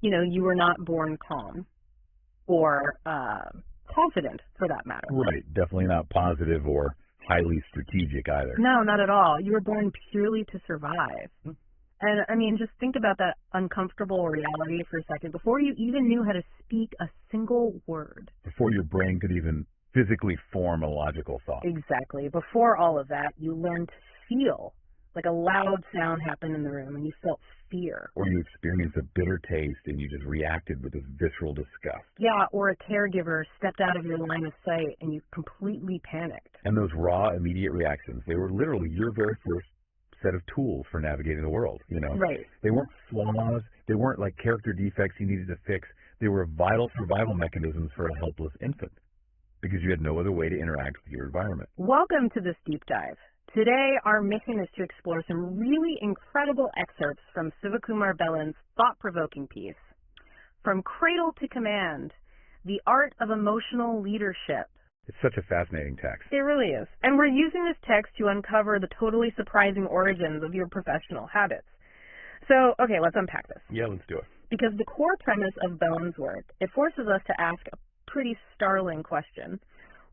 you know, you were not born calm or confident, for that matter. Right. Definitely not positive or highly strategic either. No, not at all. You were born purely to survive. And, I mean, just think about that uncomfortable reality for a second. Before you even knew how to speak a single word. Before your brain could even physically form a logical thought. Exactly. Before all of that, you learned to feel. Like a loud sound happened in the room and you felt fear. Or you experienced a bitter taste and you just reacted with this visceral disgust. Yeah, or a caregiver stepped out of your line of sight and you completely panicked. And those raw, immediate reactions, they were literally your very first set of tools for navigating the world, you know? Right. They weren't flaws. They weren't like character defects you needed to fix. They were vital survival mechanisms for a helpless infant because you had no other way to interact with your environment. Welcome to this deep dive. Today, our mission is to explore some really incredible excerpts from Sivakumar Bellan's thought-provoking piece, From Cradle to Command, The Art of Emotional Leadership. It's such a fascinating text. It really is. And we're using this text to uncover the totally surprising origins of your professional habits. So, okay, let's unpack this. Yeah, let's do it. Because the core premise of Bellan's work, it forces us to ask a pretty startling question.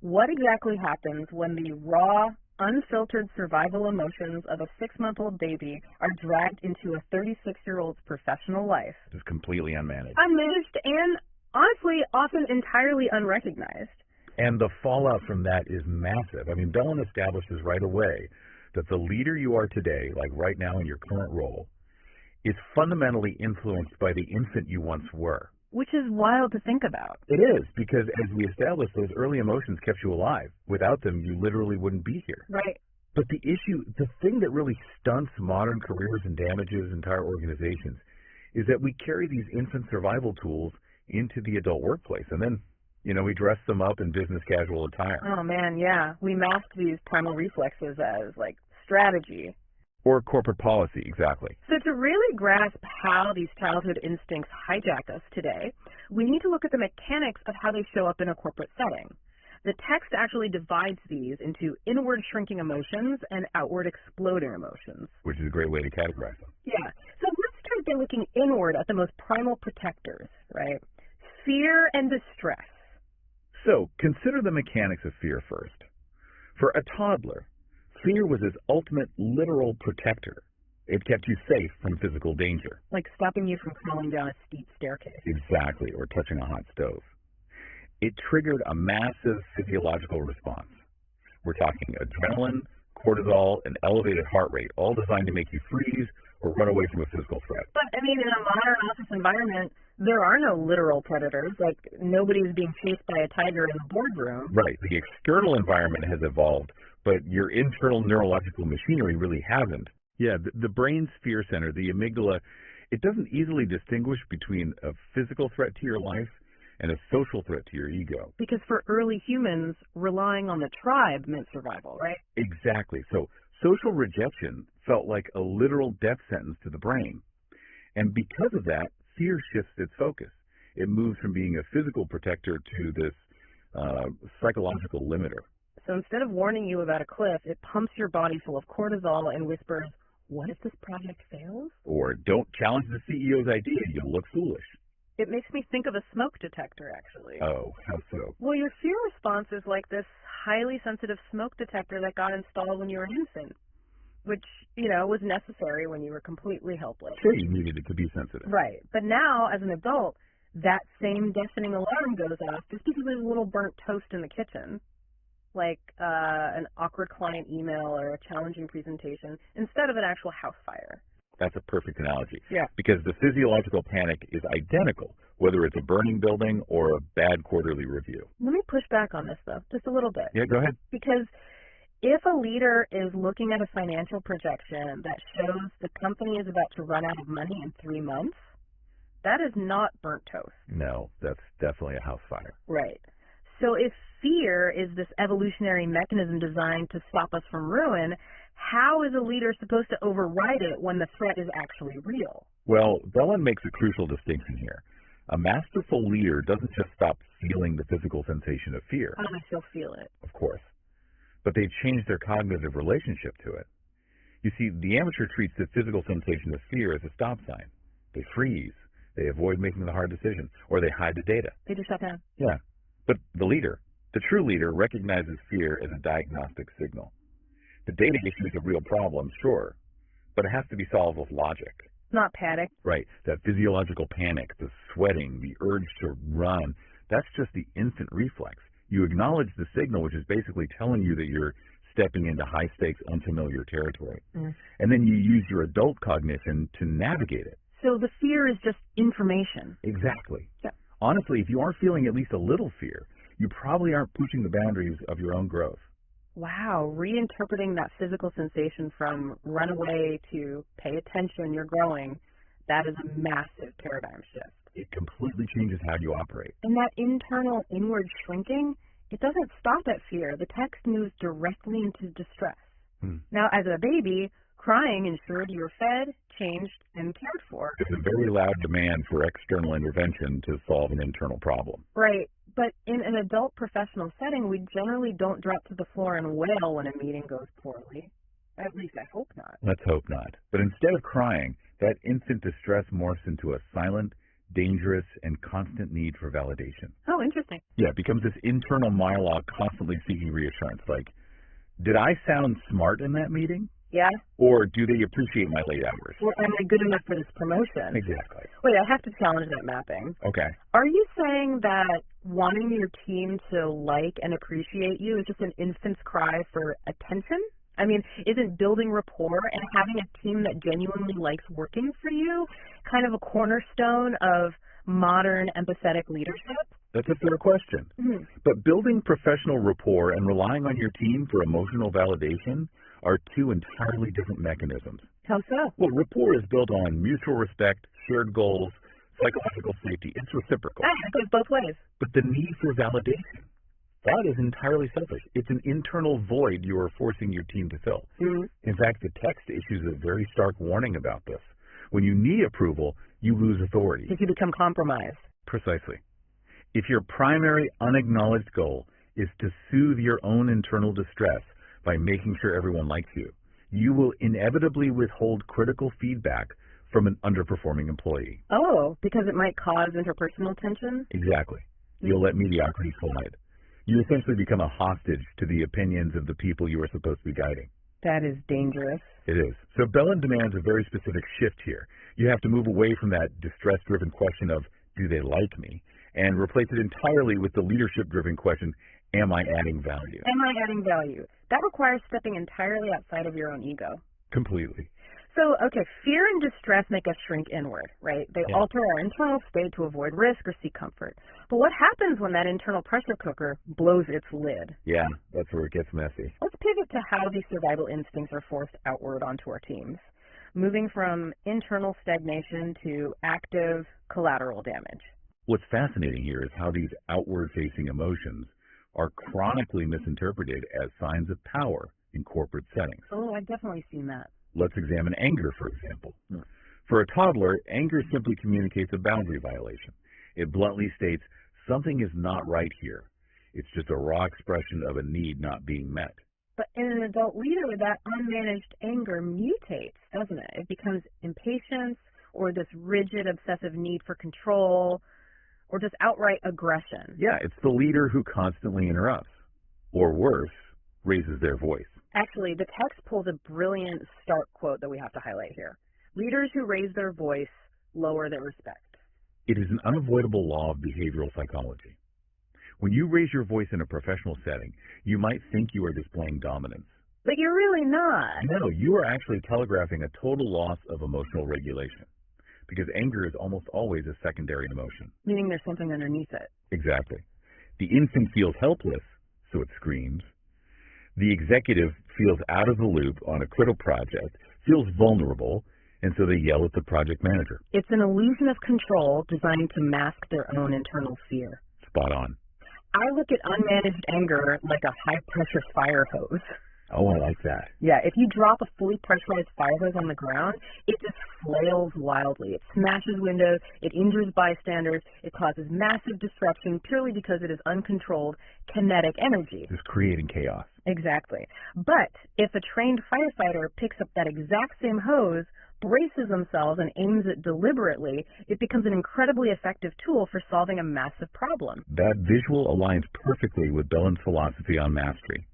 What exactly happens when the raw, unfiltered survival emotions of a 6-month-old baby are dragged into a 36-year-old's professional life? It's completely unmanaged. Unmanaged and, honestly, often entirely unrecognized. And the fallout from that is massive. I mean, Bellan establishes right away that the leader you are today, like right now in your current role, is fundamentally influenced by the infant you once were. Which is wild to think about. It is, because as we established, those early emotions kept you alive. Without them, you literally wouldn't be here. Right. But the thing that really stunts modern careers and damages entire organizations is that we carry these infant survival tools into the adult workplace. And then, you know, we dress them up in business casual attire. Oh, man, yeah. We mask these primal reflexes as, like, strategy. Or corporate policy, exactly. So to really grasp how these childhood instincts hijack us today, we need to look at the mechanics of how they show up in a corporate setting. The text actually divides these into inward shrinking emotions and outward exploding emotions. Which is a great way to categorize them. Yeah. So let's start by looking inward at the most primal protectors, right? Fear and distress. So consider the mechanics of fear first. For a toddler, fear was its ultimate literal protector. It kept you safe from physical danger. Like stopping you from crawling down a steep staircase. Exactly, or touching a hot stove. It triggered a massive physiological response. We're talking adrenaline, cortisol, and elevated heart rate, all designed to make you freeze or run away from a physical threat. But, I mean, in a modern office environment, there are no literal predators. Like, nobody's being chased by a tiger in the boardroom. Right. The external environment has evolved, but your internal neurological machinery really hasn't. Yeah, the brain's fear center, the amygdala, it doesn't easily distinguish between a physical threat to your life and a social threat to your ego. Because for early humans, relying on the tribe meant survival, right? Exactly. So social rejection felt like a literal death sentence to the brain. And because of that, fear shifts its focus. It moves from being a physical protector to this psychological limiter. So instead of warning you about a cliff, it pumps your body full of cortisol and whispers, what if this project fails? Or don't challenge the CEO's idea, you'll look foolish. It makes me think of a smoke detector, actually. Oh, how so? Well, your fear response is like this highly sensitive smoke detector that got installed when you were an infant, which, you know, was necessary when you were completely helpless. Sure, you needed it to be sensitive. Right. But now, as an adult, that same deafening alarm goes off just because there's a little burnt toast in the kitchen, like an awkward client email or a challenging presentation, instead of an actual house fire. That's a perfect analogy. Yeah. Because the physiological panic is identical, whether it's a burning building or a bad quarterly review. Let me push back on this, though, just a little bit. Yeah, go ahead. Because if a leader is looking at a financial projection that shows the company is about to run out of money in 3 months, that is not burnt toast. No, that's definitely a house fire. Right. So if fear is this evolutionary mechanism designed to stop us from ruin, how is a leader supposed to override it when the threat is actually real? Well, Bellan makes a crucial distinction here. A masterful leader doesn't just stop feeling the physical sensation of fear. How do I still feel it? Of course. But they've changed their cognitive relationship to it. You see, the amateur treats the physical sensation of fear as a stop sign. They freeze. They avoid making the hard decision, or they hide the data. They just shut down. Yeah. But the leader, the true leader, recognizes fear as a diagnostic signal. The data issue is a real problem, sure, but it has to be solved with logic. Not panic. Right. That physiological panic, the sweating, the urge to run, that's just the instant reflex. You acknowledge the signal, which is basically telling you that you're stepping into high-stakes, unfamiliar territory. And then you use your adult cognition to navigate it. So the fear is just information. Exactly. Yeah. Honestly, if you are feeling at least a little fear, you probably aren't pushing the boundaries of your own growth. Wow, reinterpreting that physical sensation from run away to pay attention, you're growing, that is a massive paradigm shift. It completely changes how you operate. And that internal inward shrinking, it doesn't stop at fear. The text moves directly into distress. Now, as a baby, crying ensured you were fed, changed, and cared for. It's a very loud demand for external intervention to solve an internal problem. Right. But in an adult professional setting, we generally don't drop to the floor and wail when a meeting goes poorly. At least I hope not. Let's hope not. But instead of crying, that instant distress morphs into a silent, dangerous, and constant need for validation. Oh, interesting. Yeah, it becomes this internal monologue constantly seeking reassurance, like, did I sound smart in that meeting? Yeah? Or do they appreciate my late hours? Or am I good enough for this promotion? Exactly. Wait, I have to challenge that mapping. Okay. Are you saying that wanting your team to like and appreciate you is just an infant's cry for attention? I mean, isn't building rapport and having a team that genuinely likes working for you kind of a cornerstone of modern empathetic leadership? That's a fair question. But building professional rapport and relying on your team for emotional validation are two entirely different mechanisms. How so? Well, rapport is built on mutual respect, shared goals, psychological safety. It's reciprocal. It goes both ways. But the need for validation, that is entirely selfish. It's an internal void you are forcing your team to fill. In fact, the text issues a very stark warning about this. When you need approval, you lose authority. If you become compromised. Precisely. If your primary unacknowledged goal is to soothe your own internal distress by making sure everyone likes you, you will inevitably withhold critical feedback from an underperforming employee. Oh, because it might cause interpersonal tension? Exactly. You'll let mediocrity slide. You essentially become a hostage to the opinions of the people you are supposed to be guiding. That is dangerous. It is. So Bellan demands a very specific shift here. You have to move away from that distress-driven question of, do they like me? And replace it entirely with the leadership-driven question, am I adding value? Am I adding value? That requires stepping entirely outside of your own ego. Completely. So, okay, fear and distress make us shrink inward, right? They alter our internal state to avoid risk or seek comfort. But what happens when that internal pressure cooker blows its lid? Yeah, that's where it gets messy. Let's pivot to how these survival instincts are forced outward onto our teams, moving from internal stagnation to active collateral damage. What's fascinating here is how these outward-facing emotions are chronically misinterpreted as signs of power in corporate settings. Oh, I've definitely seen that. Let's examine anger, for example. For a toddler, anger simply communicates a boundary violation. It bluntly states, something is not right here. It's just a raw expression of a need not being met. But in an adult leader, that unmanaged anger mutates, doesn't it? It becomes impatience or this rigid, obsessive need for control or just outright aggression. Yeah, it's the leader who constantly interrupts, or worse, raises their voice. Actually, the text pulls a brilliant, stark quote that we have to highlight here. Leaders who raise their voice lower their respect. It is an unavoidable law of behavioral psychology. When you raise your voice in a professional setting, you might think you are displaying dominance. But you're really not. No, you are actually telegraphing a total loss of emotional regulation, because anger is almost always a secondary emotion. Meaning there's something underneath it. Exactly. The infant feels helpless, so it screams. The executive feels out of the loop on a critical project, feels vulnerable, and so they yell at the project manager. It's an illusion of control designed to mask their own internal fear. Spot on. I look at unmanaged anger like a high-pressure fire hose. Oh, I like that. Yeah, if you drop a fully pressurized fire hose on the ground, it just flails wildly. It smashes windows, it injures bystanders, it causes massive disruption purely because it is uncontrolled kinetic energy. Just creating chaos. Exactly. But if a trained firefighter picks up that exact same hose, braces themselves and aims it deliberately, it becomes an incredibly effective tool for solving a massive problem. That visual aligns perfectly with Bellan's philosophy on mastery,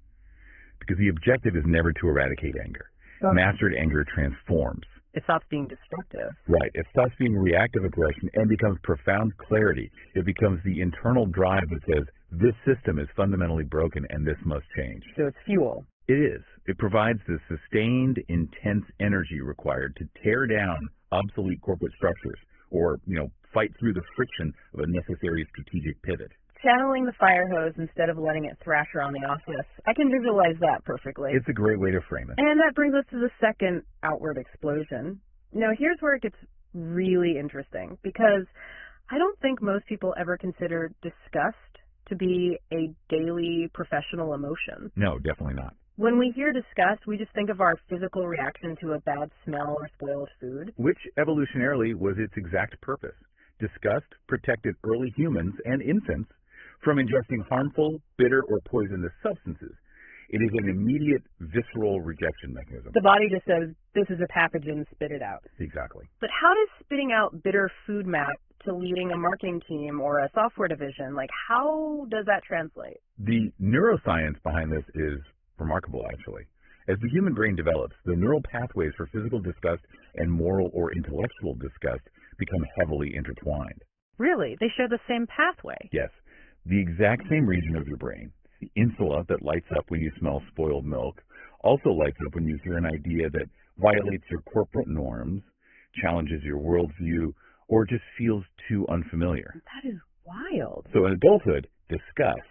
because the objective is never to eradicate anger. Okay. Mastered anger transforms. It stops being destructive. Right. It stops being reactive aggression and becomes profound clarity. It becomes the internal drive that says, this system is fundamentally broken and this must change. So it's fuel. It is. It provides the sustained, intense energy required to tear down obsolete corporate structures or, fight through the friction of a necessary strategic pivot. Channeling the fire hose instead of letting it thrash around the office. I can visualize that perfectly. It's a great way to frame it. And that brings us to the second outward explosion. Now, here's where it gets really interesting, because I don't think most people ever consider disgust to be a daily professional emotion. No, definitely not. When we hear disgust, we just think of our physical reaction to a bad smell or spoiled food. Which evolutionarily was its exact purpose. Disgust protected early humans and infants from ingesting harmful, bitter, or poisonous substances. It is an immediate visceral rejection mechanism. The body just says, this is a pathogen, spit it out. Exactly. But how does spitting out bitter food map to leading a marketing team or a software division, how does that translate? The neuroscience behind this is remarkable, actually. As the human brain develops, the neural pathways for physical disgust and moral or intellectual disgust become heavily intertwined. Really? They share the same pathway? Yes. The exact same region of your brain, the insula that lights up when you smell spoiled milk, also lights up when you hear an idea that violates your corporate norms, challenges your worldview, or just feels too unfamiliar. That is wild. So in adulthood, disgust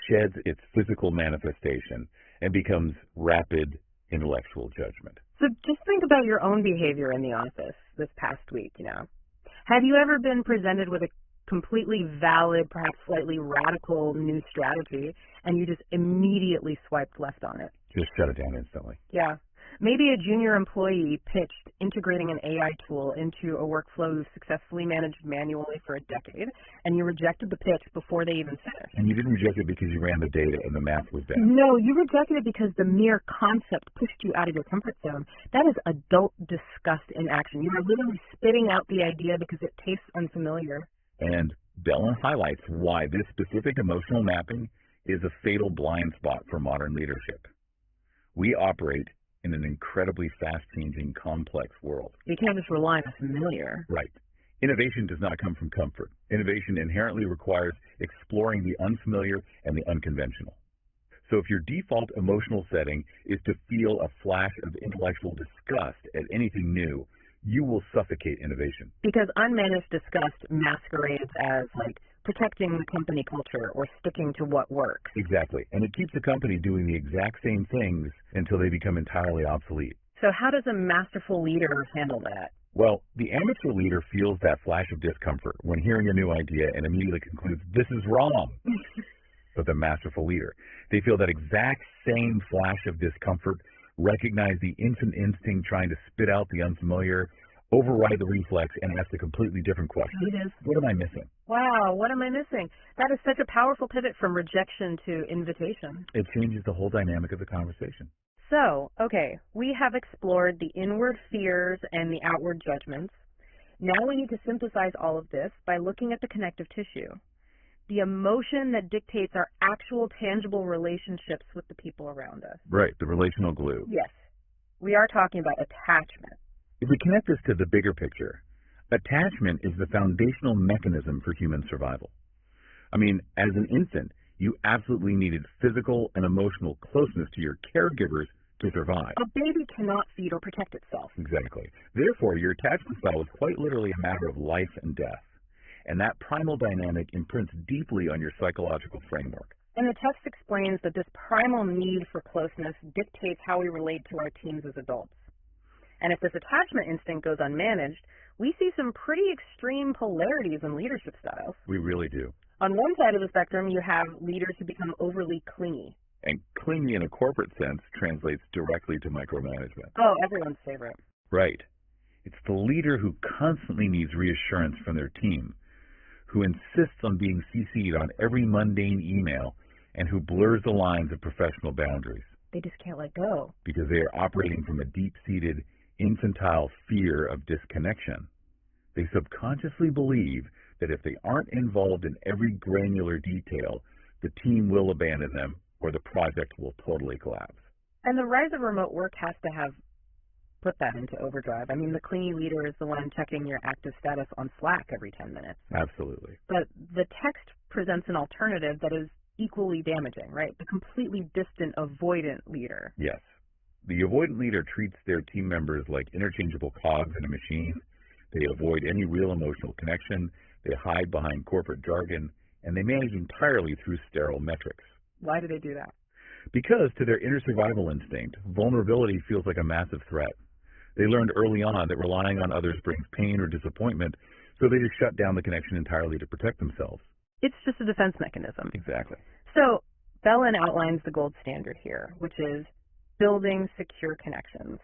sheds its physical manifestation and becomes rapid intellectual judgment. So just think about your own behavior in the office this past week, Have you ever been presented with a completely valid, perhaps slightly radical new strategy, and you just immediately swiped left on it? Just shut it down instantly. Yeah. Maybe a junior employee pitched integrating an AI tool into a workflow you've successfully managed manually for a decade, and you rejected the pitch before they even finished. And you didn't reject it because you ran the data and the math was bad. No, you rejected it because the mere concept pushed you out of your comfort zone. That is adult disgust in action. You are literally spitting out the idea because it tastes unfamiliar. And Bellan highlights why this specific emotional mapping is a fatal blind spot for modern leadership. We operate in an incredibly fast-changing, complex world. You can't just rely on the familiar. Right. Innovation does not come from comfort. Innovation inherently requires exploring the unfamiliar and the unconventional. So if your default emotional setting is to feel a flash of intellectual disgust at anything new, you will suffocate innovation. Because unmanaged disgust masquerades as protecting the company culture or sticking to what works. Exactly. And it keeps the company doing the exact same things until they become entirely obsolete. So how does a masterful leader handle that? Well, the amateur leader feels that flash of discomfort when hearing a new idea and immediately concludes, this is wrong. But the masterful leader, they feel that exact same flash of discomfort, recognize the infant instinct trying to spit out the unfamiliar, override the reflex, and ask a completely different question. What am I missing? Wow, what am I missing? That is such a powerful pivot from rejection to invitation. It changes the whole dynamic of the conversation. So, okay, we have explored the inward fears and the outward judgments. Now we need to synthesize all of this by looking at the connective tissue, the emotion that dictates our actual tangible relationships with the people around us. Right, the relational glue. Yes, we are talking about attachment. If we connect this to the bigger picture, attachment is the foundational mechanism for human survival. I mean, as an infant, you absolutely needed physical and emotional closeness to your caregivers to survive. A baby cannot feed or protect itself. Exactly. Therefore, your attachment style is quite literally a matter of life and death. And that primal dynamic imprints deeply on your psychological framework. And the text explains that this primal need for closeness dictates how we relate to our teams as adults. And if this attachment instinct goes unmanaged, we see some pretty extreme polarities in leadership styles. We really do. On one side of the spectrum, you have leaders who become overly clingy. And clingy in a corporate sense translates directly to micromanagement. Oh, everyone's favorite. Right. It's the leader who constantly needs reassurance from their team, who insists on being CC'd on every mundane email, and who blurs the lines of professional boundaries. They just can't let go. Because they are operating from a deep-seated infantile fear of disconnection. They subconsciously believe that if they aren't involved in every granular detail, the team will abandon them or the project will totally collapse. And the rise of remote work has to have put that into overdrive. I mean, the clingy leader is the one checking your active status on Slack every 10 minutes. Absolutely. But the text presents an alternative that is equally damaging, right? The completely distant, avoidant leader. Yes. The avoidant leader treats their team members like interchangeable cogs in a machine. They avoid any real emotional connection. They hide behind corporate jargon, and they manage entirely through sterile metrics. Why do they do that? Because to their inner survival instinct, vulnerability feels like a massive threat. They learned early on that relying on others brings pain or disappointment, so they just shut down the connection entirely to protect themselves. It's just a defense mechanism. Exactly. So Bellan outlines the gold standard here, which is building secure connections.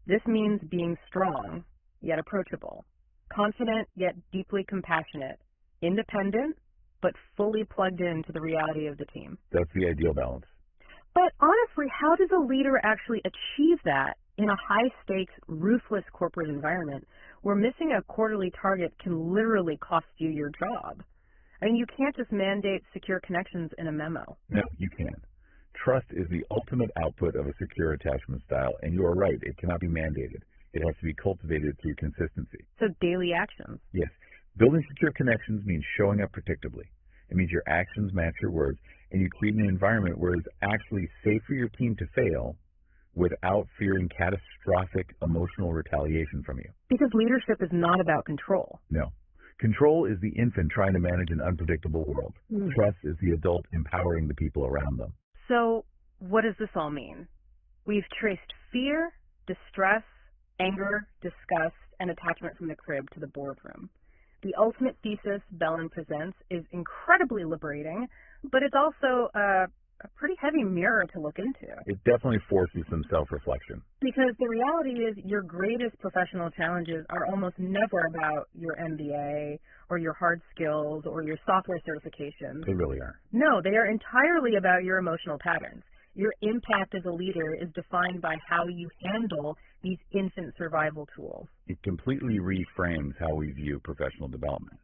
This means being strong, yet approachable, confident, yet deeply compassionate, independent, but fully plugged into the reality of the team. That's the ideal balance. But honestly, how does a leader actually achieve that in a high-stakes, ruthless corporate environment where missing a quarterly target can literally cost you your job? I mean, you can't just mandate secure connections in a memo. No, you can't. Trust is the ultimate output of a secure attachment style, and you are right, it cannot be mandated. It has to be cultivated through consistency. So daily actions. Yes. Building secure connections means showing up predictably. It means your actions match your words, and you create an environment where it's actually safe for your team to fail without fearing catastrophic emotional retaliation from you. Because leadership is not about control. No. Control is the infant trying to manage an unpredictable world. Trust is the adult empowering the people around them. So what does this all mean? We've traced fear, distress, anger, disgust, and attachment from the crib to the boardroom. The ultimate thesis Bellan presents is incredibly liberating, but it's also a pretty heavy mirror to look into. It definitely forces some self-reflection. Because the reality is your greatest professional challenges are almost never about your MBA or your hard skills or your software certifications. They really are. No, they are entirely about your emotional patterns. Your impact as a leader is defined by how you handle these infant survival tools. It completely reframes how we view professional development.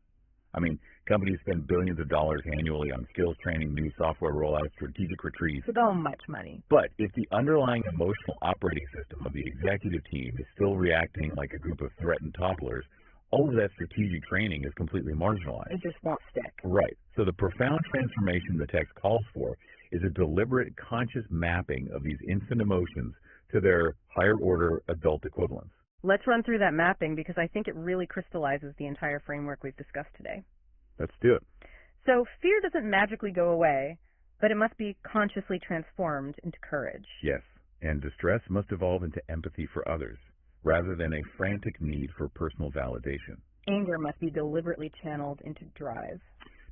I mean, companies spend billions of dollars annually on skills training, new software rollouts, strategic retreats. So much money. But if the underlying emotional operating system of the executive team is still reacting like a group of threatened toddlers, all of that strategic training is completely marginalized. It just won't stick. Right. So the profound transformation the text calls for is a deliberate, conscious mapping of these infant emotions to their higher order adult equivalents. Let's run through that mapping because I think it really crystallizes the entire framework we've discussed today. Let's do it. So fear doesn't magically go away, but it must be consciously transformed into courage. Yes, and distress must evolve into empathy for others, rather than a frantic need for personal validation. Anger must be deliberately channeled into drive.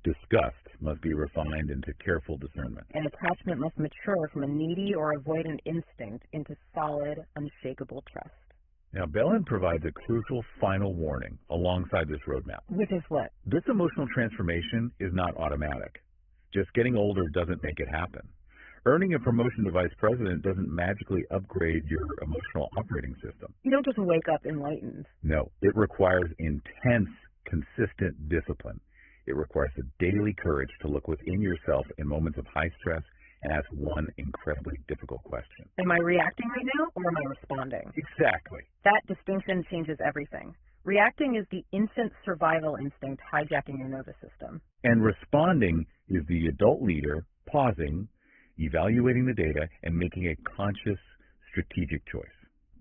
Disgust must be refined into careful discernment. And attachment must mature from a needy or avoidant instinct into solid, unshakable trust. Now, Bellan provides a crucial final warning alongside this roadmap. Which is what? This emotional transformation is not automatic. Just getting older doesn't make it happen. Earning a promotion to vice president doesn't magically upgrade your emotional operating system. You don't just wake up enlightened. No, it requires intense, consistent discipline. It requires the daily courage to look within yourself in moments of high stress and ask one incredibly difficult question. Am I reacting right now or am I responding? Exactly. That distinction changes everything. Reacting is the infant survival instinct hijacking your nervous system. And responding is the adult leader pausing, evaluating the data, and making a conscious, strategic choice.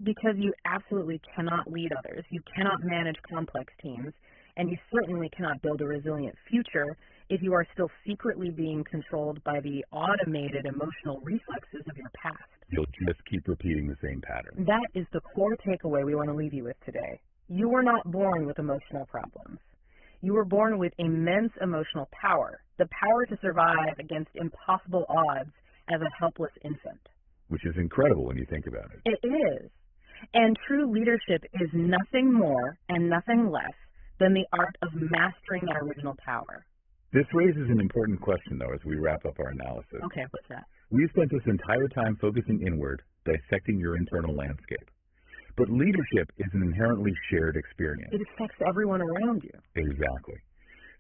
Because you absolutely cannot lead others. You cannot manage complex teams. And you certainly cannot build a resilient future if you are still secretly being controlled by the automated emotional reflexes of your past. You'll just keep repeating the same pattern. That is the core takeaway we want to leave you with today. You were not born with emotional problems. You were born with immense emotional power, the power to survive against impossible odds as a helpless infant. Which is incredible when you think about it. It is. And true leadership is nothing more and nothing less than the art of mastering that original power. This raises an important question, though, as we wrap up our analysis. Okay, what's that? We've spent this entire time focusing inward, dissecting your internal landscape. But leadership is an inherently shared experience. It affects everyone around you. Exactly.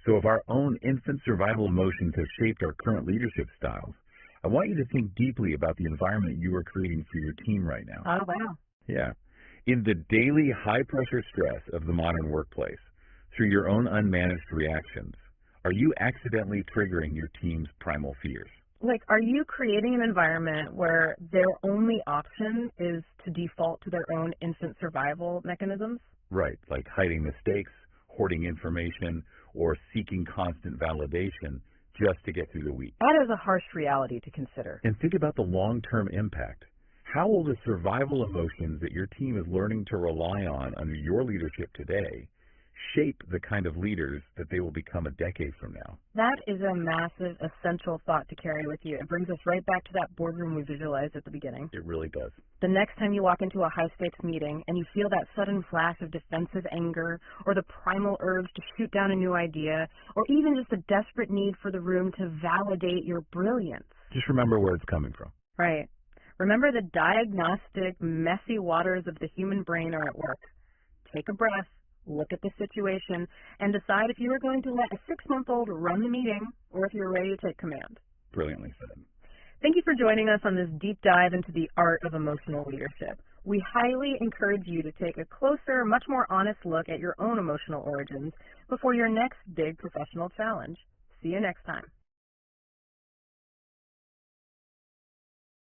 So if our own infant survival emotions have shaped our current leadership styles, I want you to think deeply about the environment you are creating for your team right now. Oh, wow. Yeah. In the daily high-pressure stress of the modern workplace, through your own unmanaged reactions, are you accidentally triggering your team's primal fears? Like, are you creating an environment where their only option is to default to their own infant survival mechanisms? Right, like hiding mistakes, hoarding information, or seeking constant validation just to get through the week. That is a harsh reality to consider. And think about the long-term impact. How will the survival emotions that your team is learning to rely on under your leadership today shape the kind of leaders that they will become a decade from now? That is a massive, essential thought to carry with you. It brings us right back to that boardroom we visualized at the beginning. It really does. The next time you walk into a high-stakes meeting and you feel that sudden flash of defensive anger or the primal urge to shoot down a new idea or even just a desperate need for the room to validate your brilliance. Just remember where it's coming from. Right. Remember the diagnostic, messy waters of the human brain are at work. Take a breath. Look at the situation, and decide if you are going to let a 6-month-old run the meeting or if you're ready to take command. Brilliantly said. Thank you for joining us on this deep dive into the art of emotional leadership. We highly encourage you to take a closer, much more honest look at your own emotional origins before your next big professional challenge. See you next time.